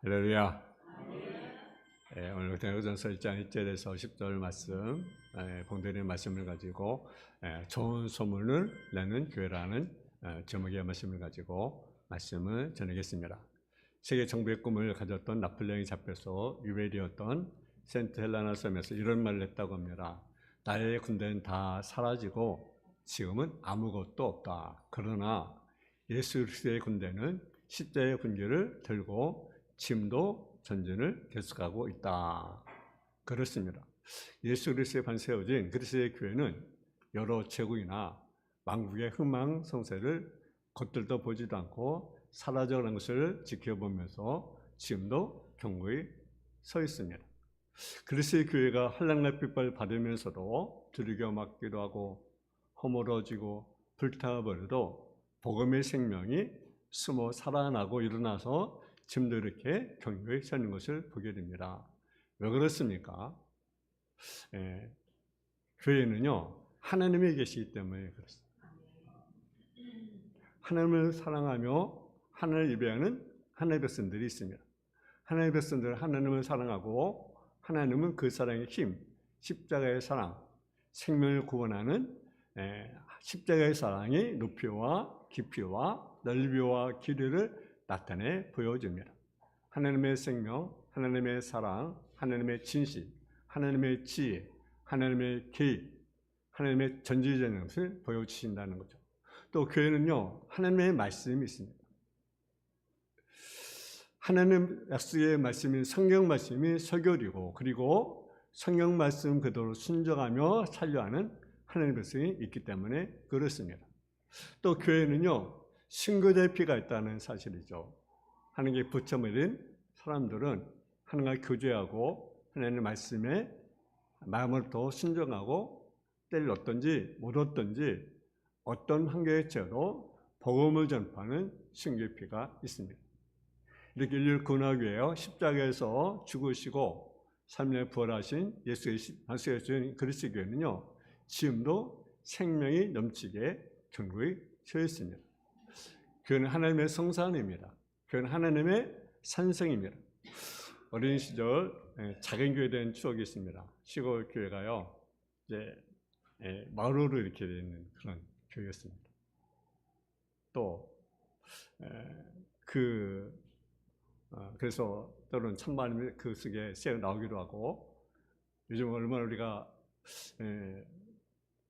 할렐루야. 오늘 고린도전서 1장 1절에서 10절 말씀, 봉독의 말씀을 가지고 좋은 소문을 내는 교회라는 제목의 말씀을 가지고 말씀을 전하겠습니다. 세계 정부의 꿈을 가졌던 나폴레옹이 잡혀서 유배되었던 센트 헬레나 섬에서 이런 말을 했다고 합니다. 나의 군대는 다 사라지고 지금은 아무것도 없다. 그러나 예수 그리스도의 군대는 십자가의 군기를 들고 지금도 전진을 계속하고 있다. 그렇습니다. 예수 그리스도의 반 세워진 그리스도의 교회는 여러 제국이나 만국의 흥망성쇠를 겉들도 보지도 않고 사라져가는 것을 지켜보면서 지금도 견고히 서 있습니다. 그리스도의 교회가 한량날 핍박을 받으면서도 두들겨 맞기도 하고 허물어지고 불타버려도 복음의 생명이 숨어 살아나고 일어나서 지금도 이렇게 견고히 서 있는 것을 보게 됩니다. 왜 그렇습니까? 교회는요, 하나님이 계시기 때문에 그렇습니다. 하나님을 사랑하며 하나님을 예배하는 하나님의 백성들이 있습니다. 하나님의 백성들은 하나님을 사랑하고 하나님은 그 사랑의 힘, 십자가의 사랑, 생명을 구원하는 십자가의 사랑이 높이와 깊이와 넓이와 길이를 나타내 보여줍니다. 하나님의 생명, 하나님의 사랑, 하나님의 진실, 하나님의 지혜, 하나님의 계획, 하나님의 전지전능한 것을 보여주신다는 거죠. 또 교회는요, 하나님의 말씀이 있습니다. 하나님 약속의 말씀인 성경 말씀이 설교리고, 그리고 성경 말씀 그대로 순종하며 살려하는 하나님의 백성이 있기 때문에 그렇습니다. 또 교회는요, 신교자의 피가 있다는 사실이죠. 하나님께 붙여버린 사람들은 하나님과 교제하고 하나님의 말씀에 마음을 더 순종하고 때를 얻든지 못 얻든지 어떤 환경에 처해도 복음을 전파하는 신교의 피가 있습니다. 이렇게 인류를 구원하기 위하여 십자가에서 죽으시고 3일에 부활하신 예수의 그리스도 교회는요, 지금도 생명이 넘치게 견고히 서 있습니다. 교회는 하나님의 성산입니다. 교회는 하나님의 산성입니다. 어린 시절 작은 교회에 대한 추억이 있습니다. 시골 교회가요, 이제 마을로 이렇게 되어 있는 그런 교회였습니다. 또 그래서 때로는 찬바람이 그 속에 새 나오기도 하고, 요즘 얼마나 우리가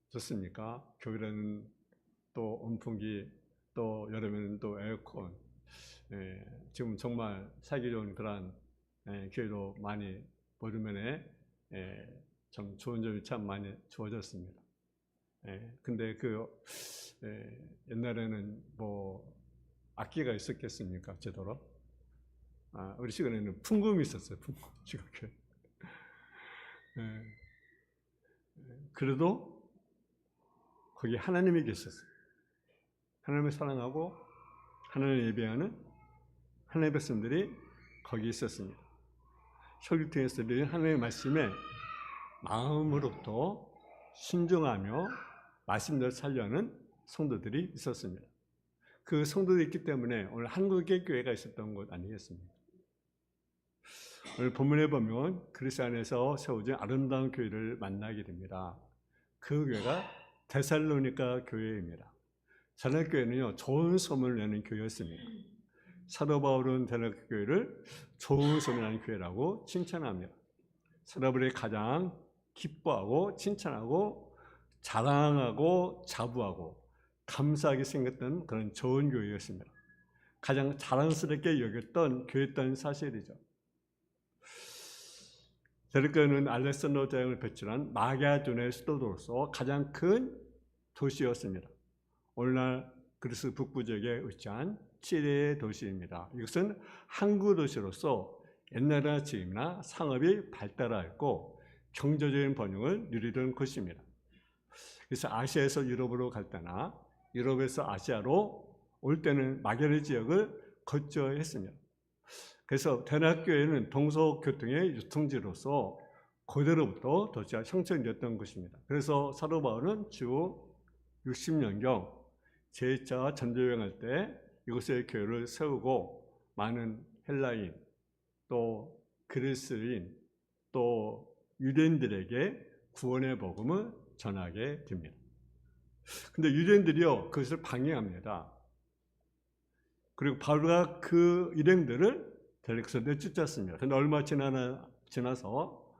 좋습니까? 겨울에는 또 온풍기, 또 여름에는 또 에어컨. 지금 정말 살기 좋은 그런 기회도 많이 보름면에 참 좋은 점이 참 많이 주어졌습니다. 근데 옛날에는 뭐 악기가 있었겠습니까? 제대로? 우리 시간에는 풍금이 있었어요. 풍금. 그래도 거기 하나님이 계셨어요. 하나님을 사랑하고 하나님을 예배하는 하나님의 백성들이 거기 있었습니다. 설교통에서 하나님의 말씀에 마음으로부터 순종하며 말씀대로 살려는 성도들이 있었습니다. 그 성도들이 있기 때문에 오늘 한국의 교회가 있었던 것 아니겠습니까? 오늘 본문에 보면 그리스도 안에서 세워진 아름다운 교회를 만나게 됩니다. 그 교회가 데살로니가 교회입니다. 데살로니가 교회는요, 좋은 소문을 내는 교회였습니다. 사도 바울은 데살로니가 교회를 좋은 소문을 내는 교회라고 칭찬합니다. 사도 바울이 가장 기뻐하고 칭찬하고 자랑하고 자부하고 감사하게 생겼던 그런 좋은 교회였습니다. 가장 자랑스럽게 여겼던 교회였던 사실이죠. 데살로니가는 알렉산더 대왕을 배출한 마게도니아의 수도로서 가장 큰 도시였습니다. 오늘날 그리스 북부 지역에 위치한 치레의 도시입니다. 이것은 항구 도시로서 옛날이나 지금이나 상업이 발달하였고 경제적인 번영을 누리던 곳입니다. 그래서 아시아에서 유럽으로 갈 때나 유럽에서 아시아로 올 때는 마게도니아 지역을 거쳐야 했습니다. 그래서 대낮교회는 동서교통의 유통지로서 고대로부터 도시가 형성되었던 것입니다. 그래서 사도 바울은 주 60년경 제2차 전도여행할 때 이곳에 교회를 세우고 많은 헬라인, 또 그리스인, 또 유대인들에게 구원의 복음을 전하게 됩니다. 근데 유대인들이요, 그것을 방해합니다. 그리고 바울가 그 일행들을 데려서 내쫓았습니다. 그런데 얼마 지나서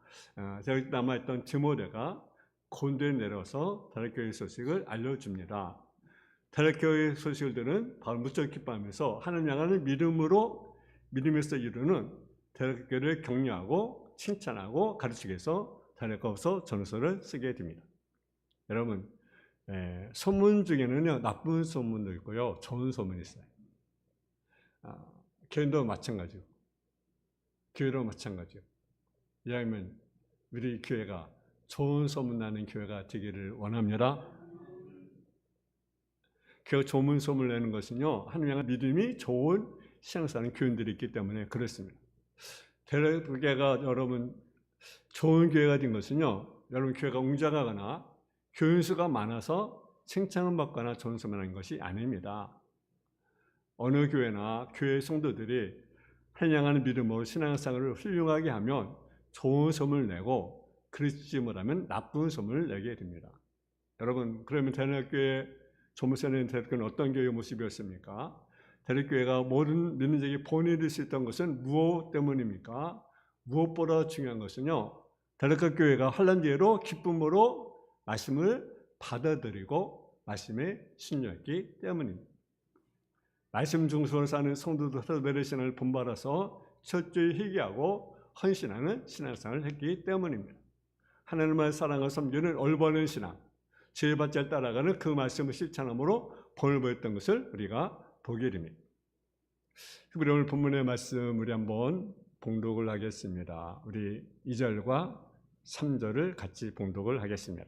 저기 남아있던 디모데가 곤도에 내려서 다락교회 소식을 알려줍니다. 다락교회 소식을 들은 바울 무척 기뻐하면서 하나님 향하는 믿음에서 이루는 다락교회를 격려하고 칭찬하고 가르치기 위해서 다락교서 전서를 쓰게 됩니다. 여러분, 소문 중에는요, 나쁜 소문도 있고요, 좋은 소문이 있어요. 교회도 마찬가지고, 교회도 마찬가지고. 이왕이면 우리 교회가 좋은 소문 나는 교회가 되기를 원합니다. 교회가 좋은 소문을 내는 것은요, 하나님 향한 믿음이 좋은 신앙사는 교인들이 있기 때문에 그렇습니다. 대략교회가 여러분 좋은 교회가 된 것은요, 여러분 교회가 웅장하거나 교인 수가 많아서 칭찬을 받거나 좋은 소문을 하는 것이 아닙니다. 어느 교회나 교회 성도들이 하나님 향하는 믿음으로 신앙생활을 훌륭하게 하면 좋은 소문을 내고 그렇지 못하면 나쁜 소문을 내게 됩니다. 여러분, 그러면 대략교회 조무세는 대략교회는 어떤 교회의 모습이었습니까? 대략교회가 모든 믿는 자에게 본이 될 수 있던 것은 무엇 때문입니까? 무엇보다 중요한 것은요, 대략교회가 환난기회로 기쁨으로 말씀을 받아들이고 말씀에 순종했기 때문입니다. 말씀 중심으로 사는 성도들 내리신을 본받아서 철저히 회개하고 헌신하는 신앙생활을 했기 때문입니다. 하나님을 사랑하고 섬기는 올바른 신앙, 죄받지 따라가는 그 말씀을 실천함으로 본을 보였던 것을 우리가 보게 됩니다. 우리 오늘 본문의 말씀 우리 한번 봉독을 하겠습니다. 우리 2절과 3절을 같이 봉독을 하겠습니다.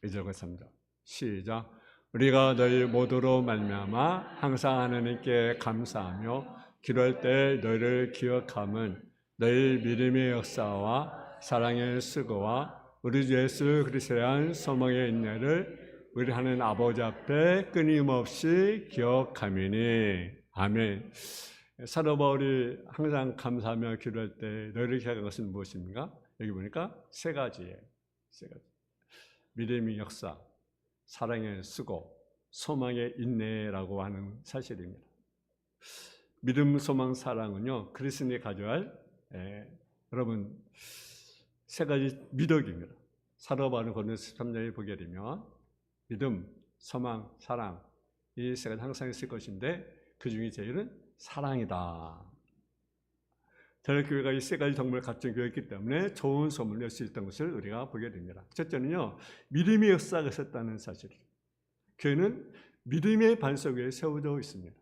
2절과 3절 시작. 우리가 너희 모두로 말미암아 항상 하나님께 감사하며 기도할 때 너희를 기억함은 너희 믿음의 역사와 사랑의 수고와 우리 주 예수 그리스도에 대한 소망의 인내를 우리 하나님 아버지 앞에 끊임없이 기억함이니. 아멘. 사도 바울이 항상 감사하며 기도할 때 너희를 기억한 것은 무엇입니까? 여기 보니까 세 가지예요. 세 가지. 믿음의 역사, 사랑의 수고, 소망의 인내라고 하는 사실입니다. 믿음, 소망, 사랑은요, 그리스도인이 가져야 할 여러분 세 가지 미덕입니다. 사도 바울은 고린도서 13장에 보게 되면 믿음, 소망, 사랑 이 세 가지 항상 있을 것인데 그 중에 제일은 사랑이다. 대략교회가 이 세 가지 덕목을 갖춘 교회였기 때문에 좋은 소문을 낼 수 있던 것을 우리가 보게 됩니다. 첫째는요, 믿음의 역사가 있었다는 사실이에요. 교회는 믿음의 반석 위에 세워져 있습니다.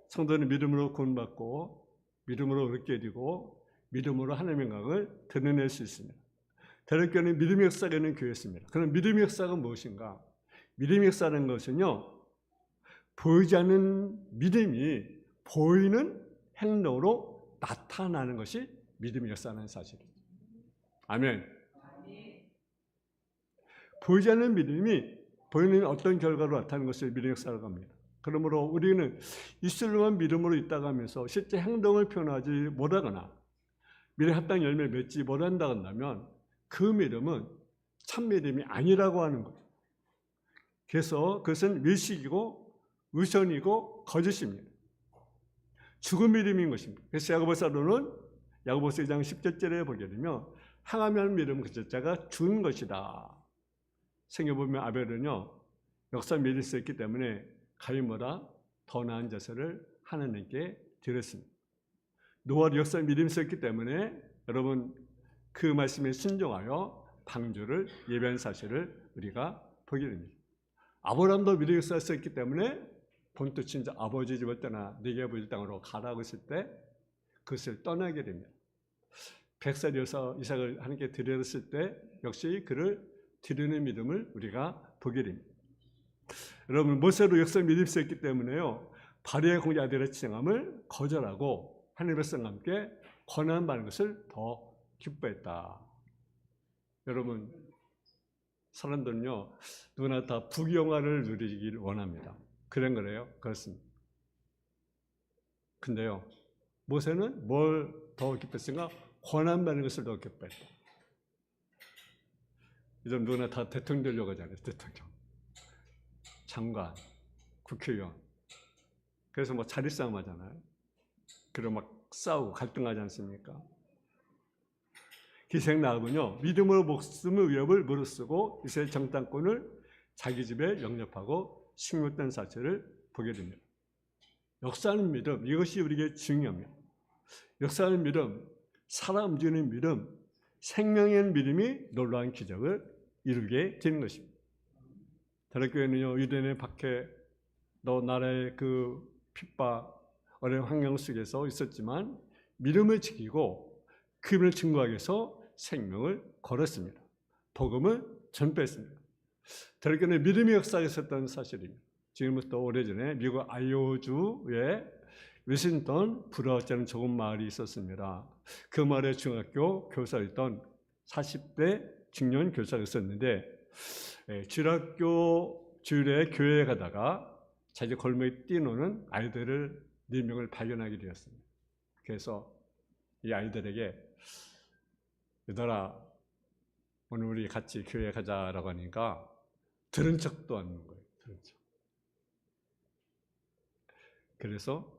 성도는 믿음으로 구원받고 믿음으로 얻게 되고 믿음으로 하나님의 영광을 드러낼 수 있습니다. 대략교회는 믿음의 역사가 있는 교회였습니다. 그럼 믿음의 역사가 무엇인가? 믿음의 역사라는 것은요, 보이지 않는 믿음이 보이는 행동으로 나타나는 것이 믿음의 역사라는 사실이에요. 아멘. 보이지 않는 믿음이 보이는 어떤 결과로 나타나는 것을 믿음의 역사라고 합니다. 그러므로 우리는 입술로만 믿음으로 있다가 하면서 실제 행동을 표현하지 못하거나 믿음의 합당 열매를 맺지 못한다 한다면 그 믿음은 참 믿음이 아니라고 하는 거죠. 그래서 그것은 밀식이고 의선이고 거짓입니다. 죽은 믿음인 것입니다. 그래서 야고보서로는 야고보서 2장 10절에 보게 되면 항하면 믿음 그 자가 죽은 것이다. 생각해보면 아벨은요, 역사 믿을 수 있기 때문에 가인보다 더 나은 제사를 하나님께 드렸습니다. 노아도 역사 믿음이 있었기 때문에 여러분 그 말씀에 순종하여 방주를 예배한 사실을 우리가 보게 됩니다. 아브라함도 믿음의 역사가 있었기 때문에 본토 친자 아버지 집을 떠나 네게 보일 땅으로 가라고 했을 때 그것을 떠나게 됩니다. 100살이어서 이삭을 하나님께 드렸을 때 역시 그를 드리는 믿음을 우리가 보게 됩니다. 여러분 모세도 역사 믿음이 있었기 때문에요, 바리의 공자 아들의 칭함을 거절하고 하나님의 백성과 함께 고난받는 것을 더 기뻐했다. 여러분 사람들은요, 누구나 다 부귀영화를 누리기를 원합니다. 그런 거래요. 그렇습니다. 근데요, 모세는 뭘 더 기뻤을까? 권한받는 것을 더 기뻐했다. 요즘 누구나 다 대통령 되려고 하잖아요. 대통령, 장관, 국회의원. 그래서 뭐 자리 싸움 하잖아요. 그리고 막 싸우고 갈등하지 않습니까? 기생 나합은요, 믿음으로 목숨의 위협을 무릅쓰고 이스라엘 정탐꾼을 자기 집에 영접하고 식물된 사실을 보게 됩니다. 역사하는 믿음, 이것이 우리에게 중요합니다. 역사하는 믿음, 살아 움직이는 믿음, 생명의 믿음이 놀라운 기적을 이루게 되는 것입니다. 대학교에는요, 유대인의 박해, 또 나라의 그 핍박, 어려운 환경 속에서 있었지만 믿음을 지키고 그 믿음을 증거하기 위해서 생명을 걸었습니다. 복음을 전파했습니다. 대학교는 믿음의 역사가 있었던 사실입니다. 지금부터 오래전에 미국 아이오주에 위싱턴 브라우스라는 적은 마을이 있었습니다. 그 마을에 중학교 교사였던 40대 중년 교사가 있었는데 주일학교 주일에 교회에 가다가 자기 골목에 뛰노는 아이들을 4명을 발견하게 되었습니다. 그래서 이 아이들에게 얘들아 오늘 우리 같이 교회에 가자라고 하니까 들은 척도 않는 거예요. 들은 척. 그래서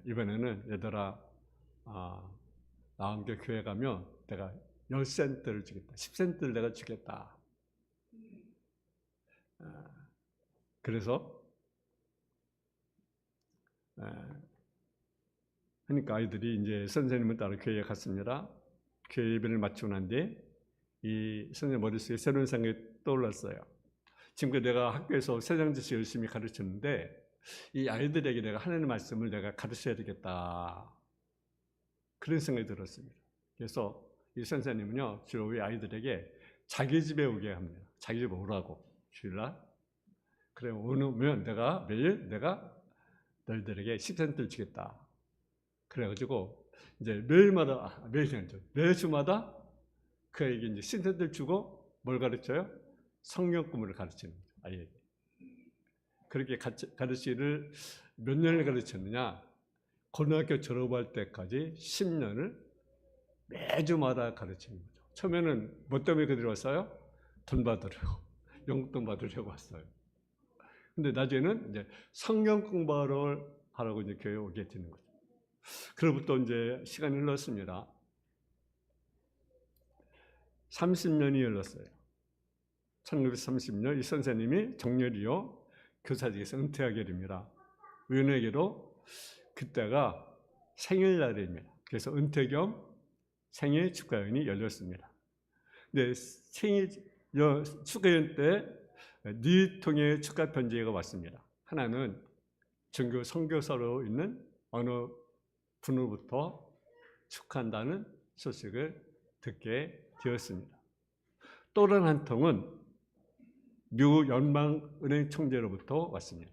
이번에는 얘들아 나와 함께 교회 가면 내가 10센트를 주겠다. 10센트를 내가 주겠다. 그래서 하니까 아이들이 이제 선생님을 따라 교회에 갔습니다. 교회 예배를 마치고 난 뒤에 이 선생님 머릿속에 새로운 생각이 떠올랐어요. 지금 내가 학교에서 세상지식 열심히 가르쳤는데 이 아이들에게 내가 하나님의 말씀을 내가 가르쳐야 되겠다. 그런 생각이 들었습니다. 그래서 이 선생님은요, 주로 이 아이들에게 자기 집에 오게 합니다. 자기 집에 오라고, 주일날. 그래, 오면 매일 내가 너희들에게 10센트를 주겠다. 그래가지고, 이제 매주마다 그에게 이제 10센트를 주고 뭘 가르쳐요? 성경 공부를 가르치는 거죠, 아이에게. 그렇게 가르치기를 몇 년을 가르쳤느냐? 고등학교 졸업할 때까지 10년을 매주마다 가르치는 거죠. 처음에는 뭐 때문에 그들이 왔어요? 돈 받으려고, 용돈 받으려고 왔어요. 근데 나중에는 이제 성경 공부를 하라고 이제 교회에 오게 되는 거죠. 그로부터 이제 시간이 흘렀습니다. 30년이 흘렀어요. 1930년 이 선생님이 정렬이요 교사직에서 은퇴하게 됩니다. 우연하게도 그때가 생일날입니다. 그래서 은퇴 겸 생일 축하연이 열렸습니다. 근데 생일 축하연 때 네 통의 축하 편지가 왔습니다. 하나는 전교 선교사로 있는 어느 분으로부터 축하한다는 소식을 듣게 되었습니다. 또 다른 한 통은 미국 연방은행 총재로부터 왔습니다.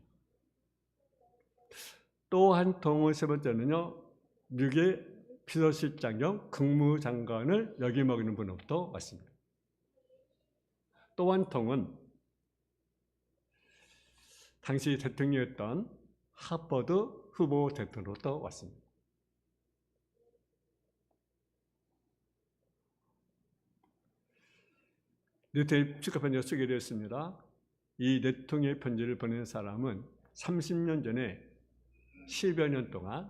또 한 통은 세 번째는요, 미국의 비서실장 겸 국무장관을 역임하는 분으로부터 왔습니다. 또 한 통은 당시 대통령이었던 하버드 후보 대통령으로부터 왔습니다. 네 통의 축하 편지가 소개되었습니다. 이 네 통의 편지를 보낸 사람은 30년 전에 10여 년 동안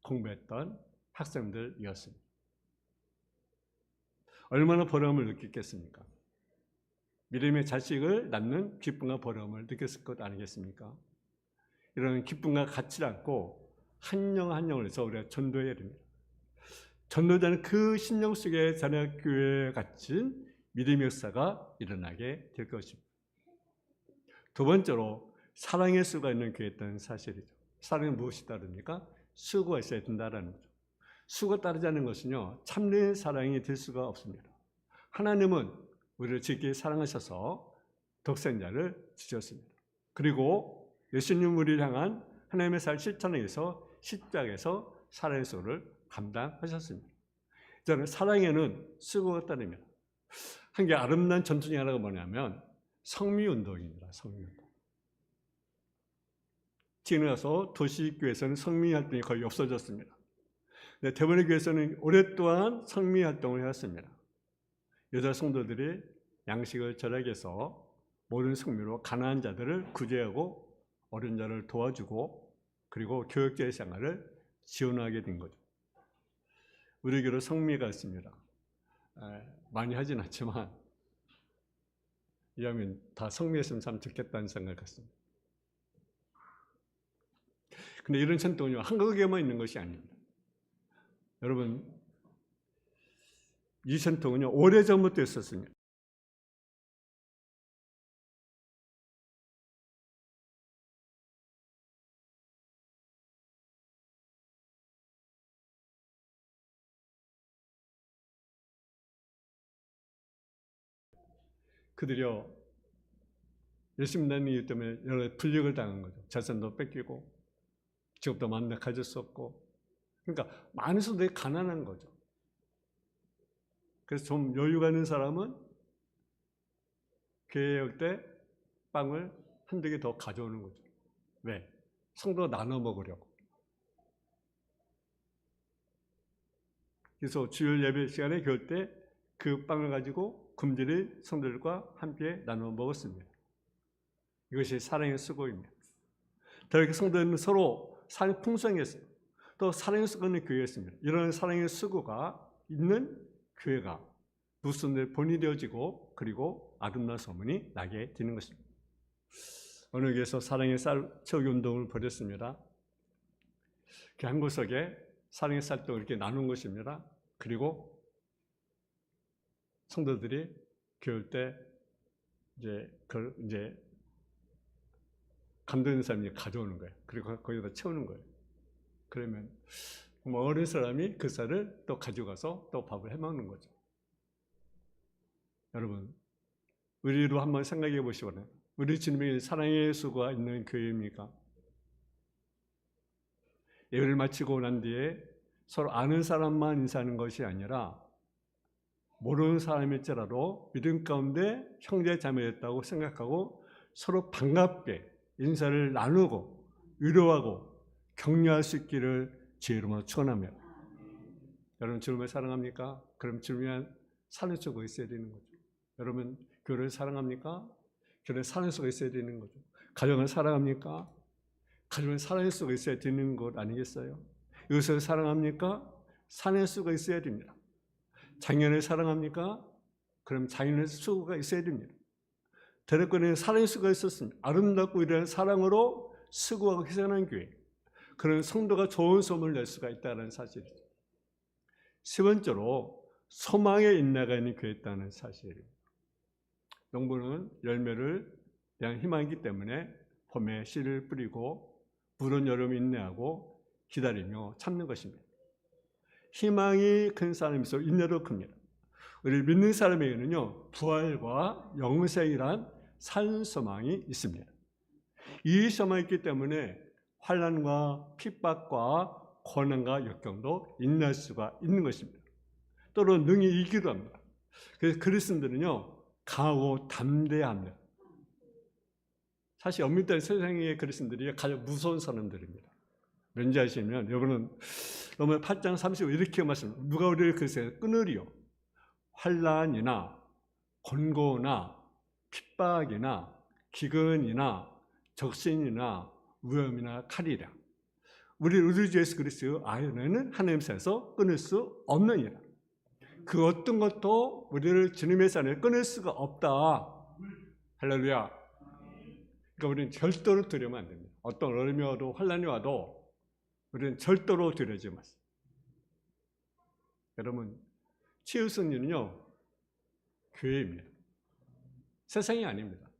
공부했던 학생들이었습니다. 얼마나 보람을 느꼈겠습니까? 믿음의 자식을 낳는 기쁨과 보람을 느꼈을 것 아니겠습니까? 이런 기쁨과 같이 않고 한 영 한 영을 해서 우리가 전도해야 됩니다. 전도자는 그 심령 속에 자녀교회에 갇힌 믿음의 역사가 일어나게 될 것입니다. 두 번째로 사랑의 수가 있는 교회였다는 사실이죠. 사랑은 무엇이 따릅니까? 수고가 있어야 된다는 거죠. 수고가 따르지 않는 것은요, 참된 사랑이 될 수가 없습니다. 하나님은 우리를 지극히 사랑하셔서 독생자를 주셨습니다. 그리고 예수님 우리를 향한 하나님의 살 실천에 의해서 십자가에서 사랑의 수고를 감당하셨습니다. 저는 사랑에는 수고가 따릅니다. 한 게 아름다운 전투 중에 하나가 뭐냐면 성미운동입니다. 성미운동. 지나서 도시교회에서는 성미 활동이 거의 없어졌습니다. 대부분의 교회에서는 오랫동안 성미 활동을 해왔습니다. 여자 성도들이 양식을 절약해서 모든 성미로 가난한 자들을 구제하고 어린 자를 도와주고 그리고 교역자의 생활을 지원하게 된 거죠. 우리 교회로 성미가 있습니다. 많이 하진 않지만 이하면 다 성미했으면 참 좋겠다는 생각을 갖습니다. 근데 이런 전통은 한국에만 있는 것이 아닙니다. 여러분, 이 전통은 오래전부터 있었습니다. 그들이요, 예수 믿는 이유 때문에 여러 불력을 당한 거죠. 자산도 뺏기고 직업도 만나 가질 수 없고, 그러니까 많은 사람들이 가난한 거죠. 그래서 좀 여유가 있는 사람은 교회 올 때 빵을 한두 개 더 가져오는 거죠. 왜? 성도 나눠 먹으려고. 그래서 주일 예배 시간에 교회 때 그 빵을 가지고 굶주린 성도들과 함께 나눠 먹었습니다. 이것이 사랑의 수고입니다. 더 이렇게 성도들은 서로 사랑이 풍성했어요. 또 사랑의 수고가 있는 교회였습니다. 이런 사랑의 수고가 있는 교회가 무슨들 본이 되어지고 그리고 아름다운 소문이 나게 되는 것입니다. 어느 교회에서 사랑의 쌀 채우기 운동을 벌였습니다. 그 한 구석에 사랑의 쌀떡을 이렇게 나눈 것입니다. 그리고 성도들이 교회 때 이제 감독인 사람이 가져오는 거예요. 그리고 거기다 채우는 거예요. 그러면 어린 사람이 그 쌀을 또 가져가서 또 밥을 해먹는 거죠. 여러분, 우리로 한번 생각해 보시거든요. 우리 주님의 사랑의 수고가 있는 교회입니까? 예배를 마치고 난 뒤에 서로 아는 사람만 인사하는 것이 아니라 모르는 사람일지라도 믿음 가운데 형제 자매였다고 생각하고 서로 반갑게 인사를 나누고 위로하고 격려할 수 있기를 주의 이름으로 축원합니다. 여러분, 주님을 사랑합니까? 그럼 주님이 사는 수가 있어야 되는 거죠. 여러분, 교회를 사랑합니까? 교회를 사는 수가 있어야 되는 거죠. 가정을 사랑합니까? 가정을 사랑할 수가 있어야 되는 것 아니겠어요? 이것을 사랑합니까? 사낼 수가 있어야 됩니다. 자녀를 사랑합니까? 그럼 자녀의 수가 있어야 됩니다. 대략권에 사랑의 수가 있었습니다. 아름답고 이런 사랑으로 수고하고 희생하는 교회, 그런 성도가 좋은 소문을 낼 수가 있다는 사실이죠. 세 번째로 소망의 인내가 있는 교회였다는 사실입니다. 농부는 열매를 대한 희망이기 때문에 봄에 씨를 뿌리고 물은 여름 인내하고 기다리며 참는 것입니다. 희망이 큰 사람일수록 인내도 큽니다. 우리 믿는 사람에게는요, 부활과 영생이란 산 소망이 있습니다. 이 소망이 있기 때문에 환난과 핍박과 고난과 역경도 인내할 수가 있는 것입니다. 또는 능히 이기도 합니다. 그래서 그리스도인들은요, 강하고 담대합니다. 사실 엄밀히 따지면 세상의 그리스도인들이 가장 무서운 사람들입니다. 왠지 아시면 여러분은 로마 8장 35 이렇게 말씀합니다. 누가 우리를 그리스도에 끊으리요? 환난이나 곤고나 핍박이나 기근이나 적신이나 위험이나 칼이라. 우리 주 예수 그리스도의 아연에는 하나님 사에서 끊을 수 없느니라. 그 어떤 것도 우리를 주님의 산에 끊을 수가 없다. 할렐루야. 그러니까 우리는 절대로 두려우면 안 됩니다. 어떤 어려움이 와도 환난이 와도 우리는 절대로 두려워하지 마세요. 여러분, 치유 승리는요, 교회입니다. 세상이 아닙니다.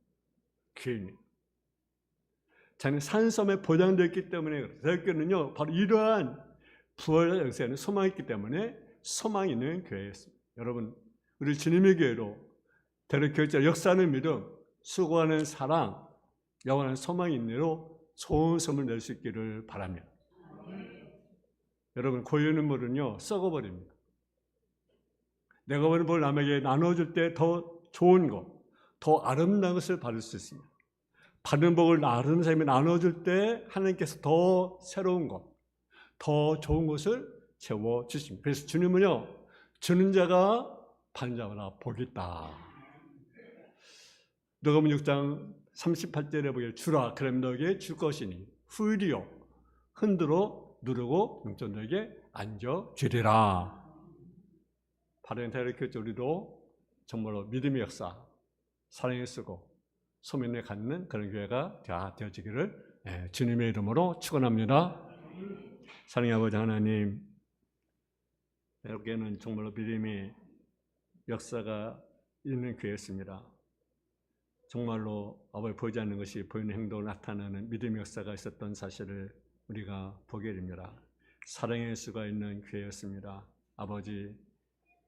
교회입니다. 자는 산섬에 보장되어 있기 때문에 교회는요, 바로 이러한 부활의 역사에는 소망이 있기 때문에 소망이 있는 교회였습니다. 여러분, 우리 주님의 교회로 대로 교회자 역사하는 믿음, 수고하는 사랑, 영원한 소망이 있는 대로 좋은 소문을 낼 수 있기를 바랍니다. 여러분, 고유는 물은요, 썩어버립니다. 내가 버는 뭘 남에게 나눠줄 때 더 좋은 것, 더 아름다운 것을 받을 수 있습니다. 받은 복을 나누는 사람이 나눠줄 때 하나님께서 더 새로운 것, 더 좋은 것을 채워주십니다. 그래서 주님은요, 주는 자가 받는 자마다 복이 있다. 누가복음 6장 38절에 보기에 주라 그럼 너에게 줄 것이니 후일이요 흔들어 누르고 용돈에게 안겨주리라. 바렌타이르 교회 우리도 정말로 믿음의 역사, 사랑에 쓰고 소명에 갖는 그런 교회가 다 되어지기를 주님의 이름으로 축원합니다. 사랑의 아버지 하나님, 여기에는 정말로 믿음의 역사가 있는 교회였습니다. 정말로 아버지 보이지 않는 것이 보이는 행동을 나타내는 믿음의 역사가 있었던 사실을 우리가 보게 됩니다. 사랑의 수가 있는 교회였습니다. 아버지,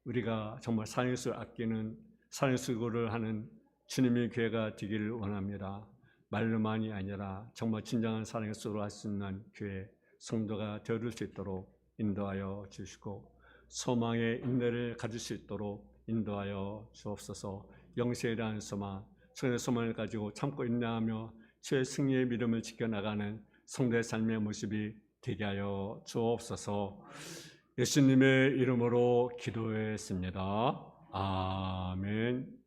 우리가 정말 사랑의 수를 아끼는 사랑의 수고를 하는 주님의 교회가 되기를 원합니다. 말로만이 아니라 정말 진정한 사랑의 수로 할 수 있는 교회 성도가 되어줄 수 있도록 인도하여 주시고 소망의 인내를 가질 수 있도록 인도하여 주옵소서. 영세에 대한 소망, 성의 소망을 가지고 참고 인내하며 주의 승리의 믿음을 지켜나가는 성도의 삶의 모습이 되게 하여 주옵소서. 예수님의 이름으로 기도했습니다. 아멘.